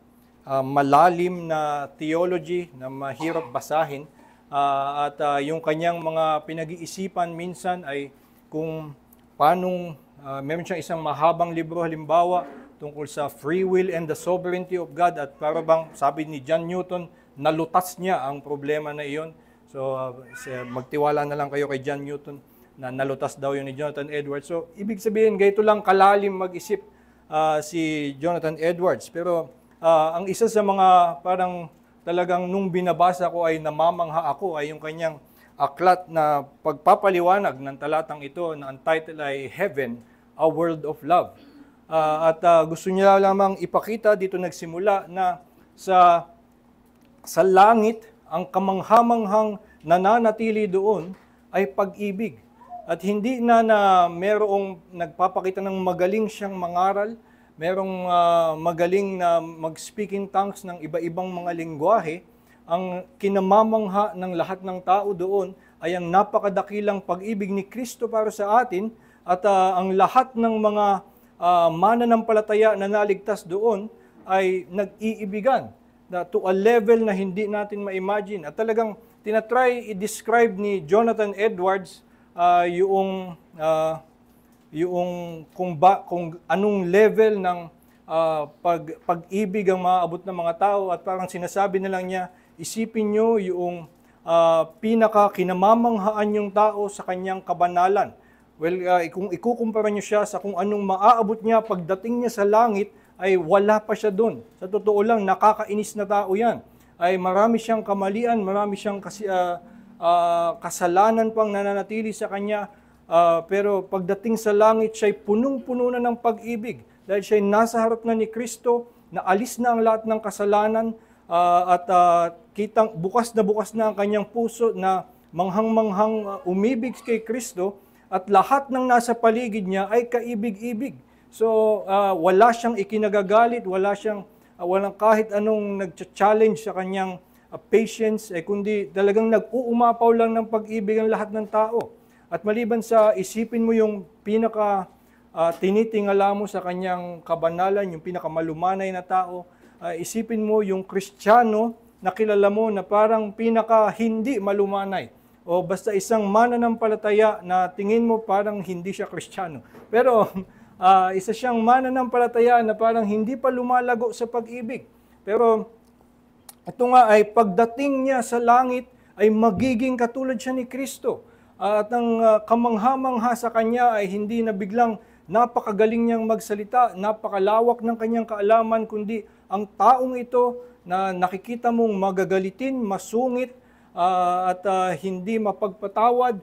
malalim na theology na mahirap basahin. At yung kanyang mga pinag-iisipan minsan ay kung paanong meron siyang isang mahabang libro halimbawa tungkol sa free will and the sovereignty of God at para bang sabi ni John Newton, nalutas niya ang problema na iyon. So magtiwala na lang kayo kay John Newton na nalutas daw yun ni Jonathan Edwards. So ibig sabihin, ganito lang kalalim mag-isip si Jonathan Edwards. Pero ang isa sa mga parang talagang nung binabasa ko ay namamangha ako ay yung kanyang aklat na pagpapaliwanag ng talatang ito na ang title ay Heaven, a World of Love. At gusto niya lamang ipakita, dito nagsimula na sa langit, ang kamanghamanghang nananatili doon ay pag-ibig. At hindi na merong nagpapakita ng magaling siyang mangaral, merong magaling na mag-speak in tongues ng iba-ibang mga lingwahe. Ang kinamamangha ng lahat ng tao doon ay ang napakadakilang pag-ibig ni Kristo para sa atin at ang lahat ng mga mananampalataya na naligtas doon ay nag-iibigan to a level na hindi natin ma-imagine. At talagang tinatry i-describe ni Jonathan Edwards yung kung anong level ng pag-ibig ang maaabot ng mga tao at parang sinasabi na lang niya, isipin nyo yung pinaka-kinamamanghaan yung tao sa kanyang kabanalan. Well, kung ikukumpara nyo siya sa kung anong maaabot niya pagdating niya sa langit, ay wala pa siya doon. Sa totoo lang, nakakainis na tao yan. Ay marami siyang kamalian, marami siyang kasalanan pang nananatili sa kanya. Pero pagdating sa langit, siya'y punong-puno na ng pag-ibig. Dahil siya'y nasa harap na ni Kristo, naalis na ang lahat ng kasalanan, at kitang bukas na ang kanyang puso na manghang-manghang umibig kay Kristo, at lahat ng nasa paligid niya ay kaibig-ibig. So, wala siyang ikinagagalit, walang kahit anong nag-challenge sa kanyang patience, kundi talagang nag-uumapaw lang ng pag-ibig ang lahat ng tao. At maliban sa isipin mo yung tinitingala mo sa kanyang kabanalan, yung pinakamalumanay na tao, isipin mo yung Kristiyano na kilala mo na parang hindi malumanay. O basta isang mananampalataya na tingin mo parang hindi siya Kristiyano. Pero isa siyang mananampalataya na parang hindi pa lumalago sa pag-ibig. Pero ito nga ay pagdating niya sa langit ay magiging katulad siya ni Kristo. At ang kamangha-mangha sa kanya ay hindi na biglang napakagaling niyang magsalita, napakalawak ng kanyang kaalaman, kundi ang taong ito na nakikita mong magagalitin, masungit, at hindi mapagpatawad,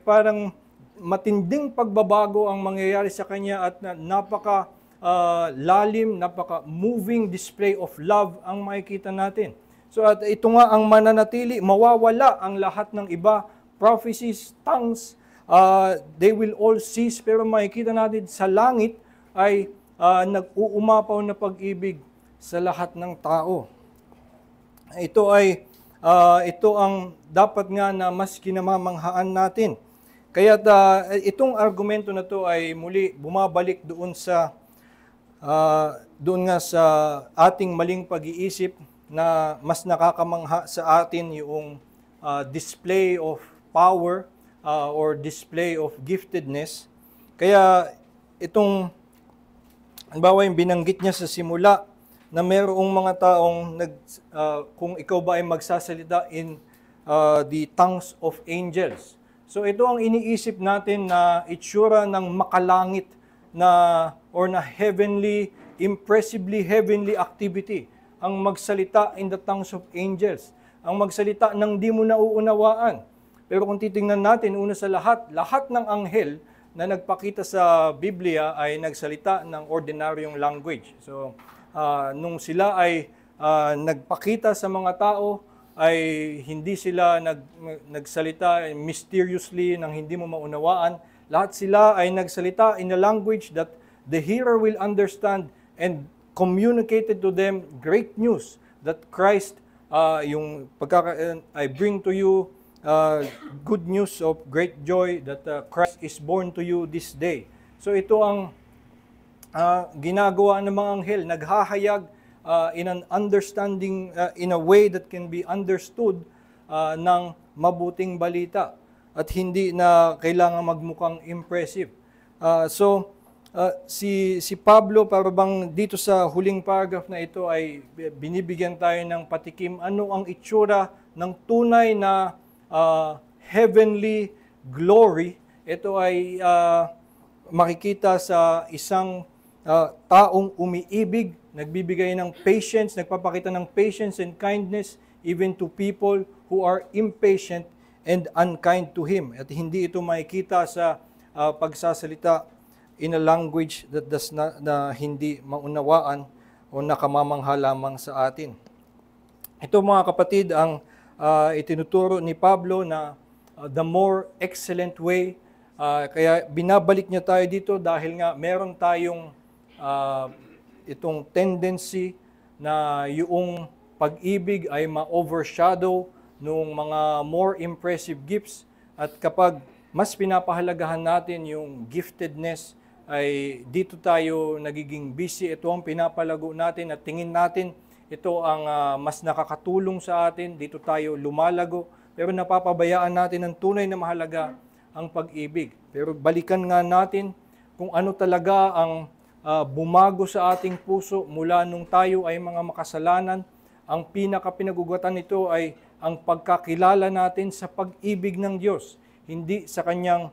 parang matinding pagbabago ang mangyayari sa kanya at napaka-lalim, napaka-moving display of love ang makikita natin. So at ito nga ang mananatili, mawawala ang lahat ng iba, prophecies, tongues, they will all cease, pero makikita natin sa langit ay nag-uumapaw na pag-ibig sa lahat ng tao. Ito ang dapat nga na mas kinamamanghaan natin. Kaya itong argumento na to ay muli bumabalik doon sa ating maling pag-iisip na mas nakakamangha sa atin yung display of power or display of giftedness. Kaya itong halimbawa yung binanggit niya sa simula na mayroong mga taong kung ikaw ba ay magsasalita in the tongues of angels. So ito ang iniisip natin na itsura ng makalangit na heavenly, impressively heavenly activity. Ang magsalita in the tongues of angels. Ang magsalita ng di mo nauunawaan. Pero kung titingnan natin, una sa lahat ng anghel na nagpakita sa Biblia ay nagsalita ng ordinaryong language. So nung sila ay nagpakita sa mga tao, ay hindi sila nagsalita mysteriously nang hindi mo maunawaan. Lahat sila ay nagsalita in a language that the hearer will understand and communicated to them great news that Christ, I bring to you good news of great joy that Christ is born to you this day. So ito ang ginagawa ng mga anghel, naghahayag in an understanding, in a way that can be understood ng mabuting balita at hindi na kailangan magmukhang impressive. Si Pablo, parang dito sa huling paragraph na ito ay binibigyan tayo ng patikim ano ang itsura ng tunay na heavenly glory. Ito ay makikita sa isang taong umiibig, nagbibigay ng patience, nagpapakita ng patience and kindness even to people who are impatient and unkind to him. At hindi ito makikita sa pagsasalita in a language that na hindi maunawaan o nakamamangha lamang sa atin. Ito mga kapatid ang itinuturo ni Pablo na the more excellent way. Kaya binabalik niya tayo dito dahil nga meron tayong itong tendency na yung pag-ibig ay ma-overshadow nung mga more impressive gifts. At kapag mas pinapahalagahan natin yung giftedness, ay dito tayo nagiging busy. Ito ang pinapalago natin at tingin natin ito ang mas nakakatulong sa atin. Dito tayo lumalago. Pero napapabayaan natin ang tunay na mahalaga, ang pag-ibig. Pero balikan nga natin kung ano talaga ang bumago sa ating puso mula nung tayo ay mga makasalanan. Ang pinaka-pinagugatan nito ay ang pagkakilala natin sa pag-ibig ng Diyos, hindi sa kanyang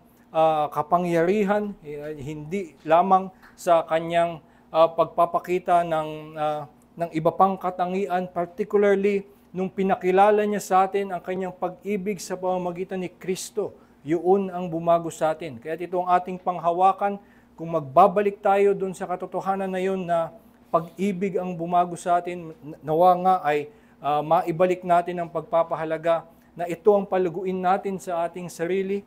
kapangyarihan, hindi lamang sa kanyang pagpapakita ng iba pang katangian, particularly nung pinakilala niya sa atin ang kanyang pag-ibig sa pamamagitan ni Kristo. Yun ang bumago sa atin. Kaya ito ang ating panghawakan. Kung magbabalik tayo dun sa katotohanan na yun na pag-ibig ang bumago sa atin, nawa nga ay maibalik natin ang pagpapahalaga na ito ang paluguin natin sa ating sarili,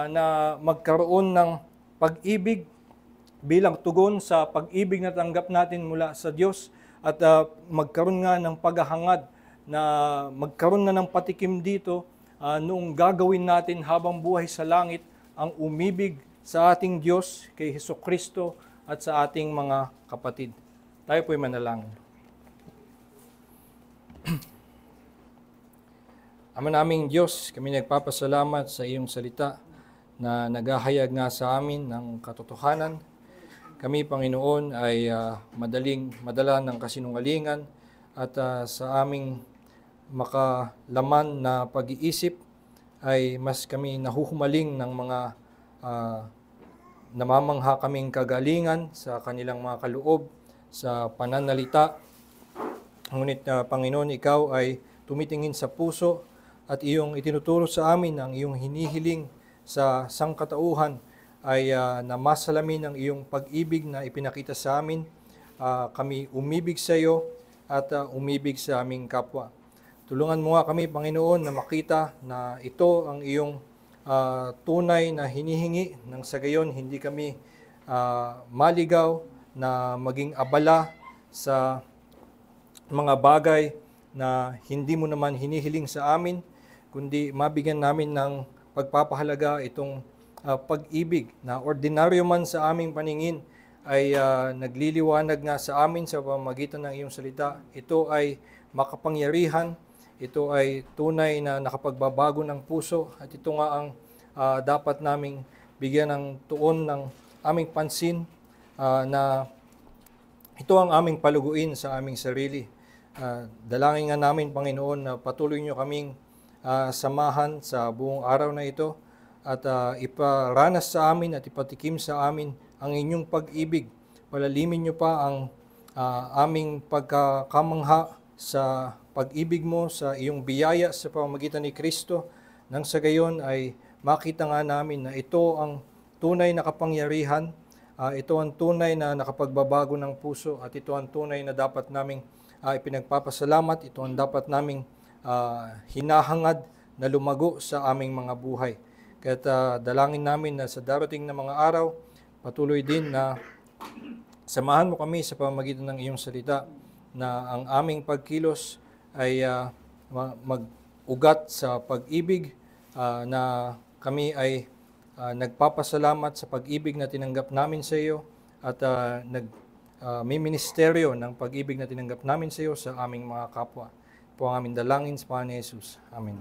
na magkaroon ng pag-ibig bilang tugon sa pag-ibig na tanggap natin mula sa Diyos, at magkaroon nga ng paghahangad na magkaroon na ng patikim dito noong gagawin natin habang buhay sa langit ang umibig sa ating Diyos, kay Hesukristo at sa ating mga kapatid. Tayo po'y manalangin. Ama naming Diyos, kami nagpapasalamat sa iyong salita na naghahayag nga sa amin ng katotohanan. Kami, Panginoon, ay madala ng kasinungalingan at sa aming makalaman na pag-iisip ay mas kami nahuhumaling ng mga namamangha kaming kagalingan sa kanilang mga kaloob, sa pananalita. Ngunit Panginoon, ikaw ay tumitingin sa puso at iyong itinuturo sa amin ang iyong hinihiling sa sangkatauhan ay na masalamin ang iyong pag-ibig na ipinakita sa amin. Kami umibig sa iyo at umibig sa aming kapwa. Tulungan mo nga kami, Panginoon, na makita na ito ang iyong tunay na hinihingi, nang sa gayon hindi kami maligaw na maging abala sa mga bagay na hindi mo naman hinihiling sa amin, kundi mabigyan namin ng pagpapahalaga itong pag-ibig na ordinaryo man sa aming paningin ay nagliliwanag nga sa amin sa pamamagitan ng iyong salita. Ito ay makapangyarihan, ito ay tunay na nakapagbabago ng puso, at ito nga ang dapat naming bigyan ng tuon ng aming pansin, na ito ang aming paluguin sa aming sarili. Dalangin nga namin, Panginoon, na patuloy nyo kaming samahan sa buong araw na ito at iparanas sa amin at ipatikim sa amin ang inyong pag-ibig. Palalimin nyo pa ang aming pagkakamangha sa pag-ibig mo, sa iyong biyaya sa pamamagitan ni Kristo, nang sa gayon ay makita nga namin na ito ang tunay na kapangyarihan, ito ang tunay na nakapagbabago ng puso, at ito ang tunay na dapat naming ipinagpapasalamat, ito ang dapat naming hinahangad na lumago sa aming mga buhay. Kaya dalangin namin na sa darating na mga araw, patuloy din na samahan mo kami sa pamamagitan ng iyong salita, na ang aming pagkilos ay mag-ugat sa pag-ibig, na kami ay nagpapasalamat sa pag-ibig na tinanggap namin sa iyo, at may ministeryo ng pag-ibig na tinanggap namin sa iyo sa aming mga kapwa. Po ang aming dalangin sa Panginoon Jesus. Amen.